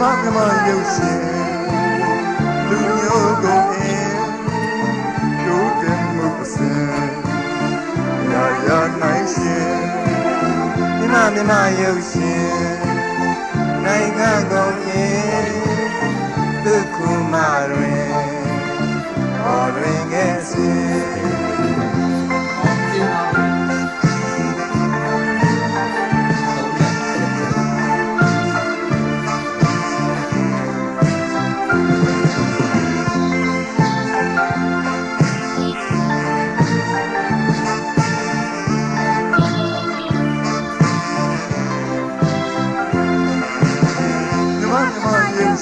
မြရုပ်ရှင်လူမျိုးကုန်အင်းတို့တင်မှုပစင်ရာနိုင်ရှင်မြရုပ်ရှင်နိုင်ငံကုန်အင်းဒုက္ခမတွင်ဟောတွင်ခဲ့စေ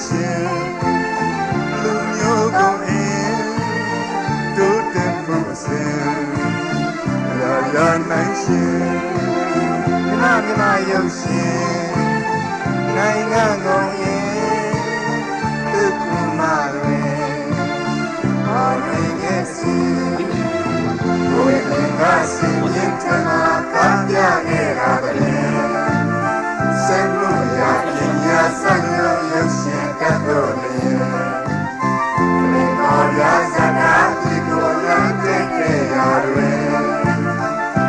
ရှင်လူမျိုးကုန်အင်းတို့တင်မှုအစင်ရာနိုင်ရှင်မြရုပ်ရှင်နိုင်ငံကုန်အင်းဒုက္ခမတွင်ဟောတွင်ခဲ့စီဘုရားသင်္ကစင်ရင်ထမကပြခဲ့တာတည်းစံလို့ရပညာစံလို့ရုပ်ရှင်ကတ်တော်လျင်လင်တော်ရစကားဒီကိုရတဲ့ကြရတွင်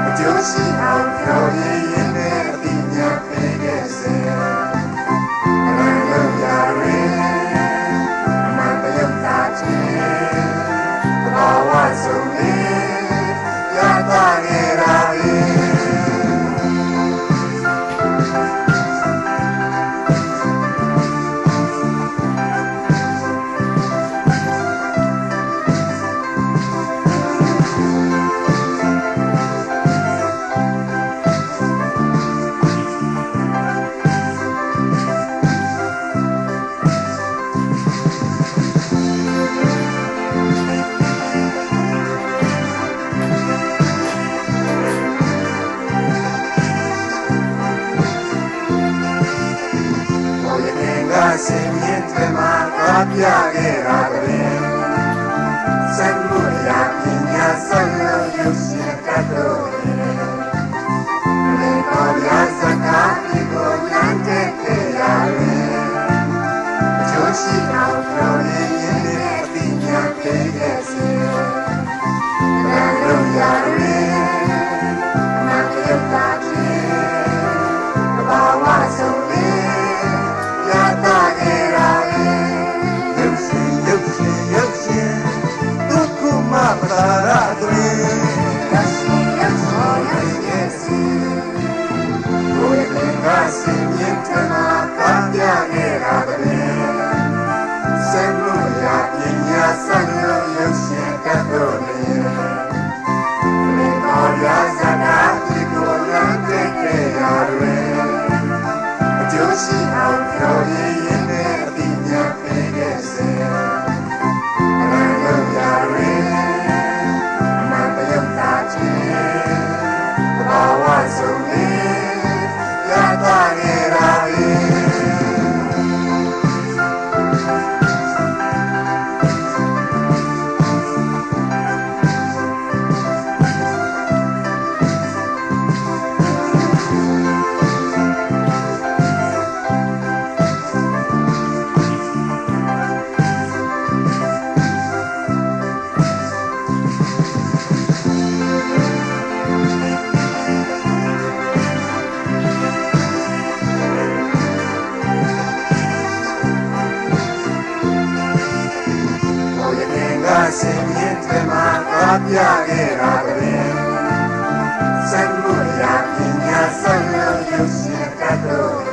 အကျိုးရှိအောင်ပြောရင်းနဲ့အတိညာပေးခဲ့စေအရန်လို့ရတွင်အမှန်တယုတ်တာချင်းဘာဝဆုံးလေးရတာခဲ့တာစင်မြင့်ထဲမှာပြခဲ့တာတည်းစံလို့ရပညာစံလို့ရုပ်ရှင်ကတ်တော်လေပေါ်ရစကားဒီကိုလမ်းတဲ့ကြရတွင်အကျိုးရှိအောင်ပြောရင်းနဲ့အတိညာပေးခဲ့စေလမ်းလို့ရတွင်အမှန်တရားတာချင်းဘာဝဆုံးသာရတွင်ရရှိရဆိုရရဲ့စီဘုရားသင်္ကစင်မြင့်ထမကပြခဲ့တာတည်းစံလို့ရပညာစံလို့ရုပ်ရှင်ကတ်တော်လျင်လင်တော်ရစကားဒီကိုလမ်းတဲ့ကြရတွင်အကျိုးရှိအောင်ပြောရင်းနဲ့အတိညာပေးခဲ့စေအရန်လို့ရတွင်ဘာဝဆုံးလေးရတာခဲ့တာစင်မြင့်ထဲမှာပြခဲ့တာတည်းစံလို့ရပညာစံလို့ရုပ်ရှင်ကတ်တော်